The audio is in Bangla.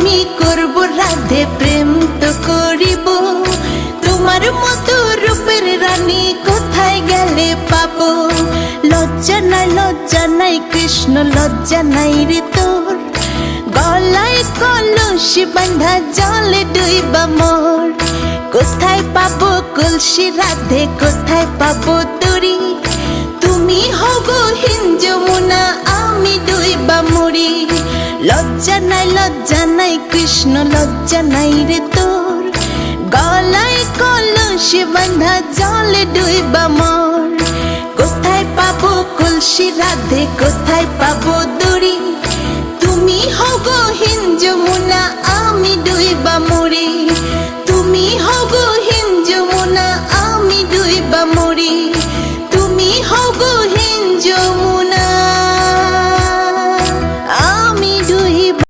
আমি করব রাধে প্রেম তো করিব তোমার মতো রূপের রানী কোথায় গেলে পাবো লজ্জা নাই কৃষ্ণ লজ্জা নাই রে তোর গলায় কলসি বাঁধা জলে ডুইবা মোর কোথায় পাবো কলসি রাধে কোথায় পাবো তরি তুমি হগো হিন যমুনা আমি ডুইবা মরি লজ্জা নাই কৃষ্ণ লজ্জা নাই রে তোর গলায় কলসি বাঁধা জলে ডুইবা মোর কোথায় পাবো কলসি রাধে কোথায় পাবো দড়ি তুমি হগো হিন যমুনা আমি ডুইবা মরি তুমি হগো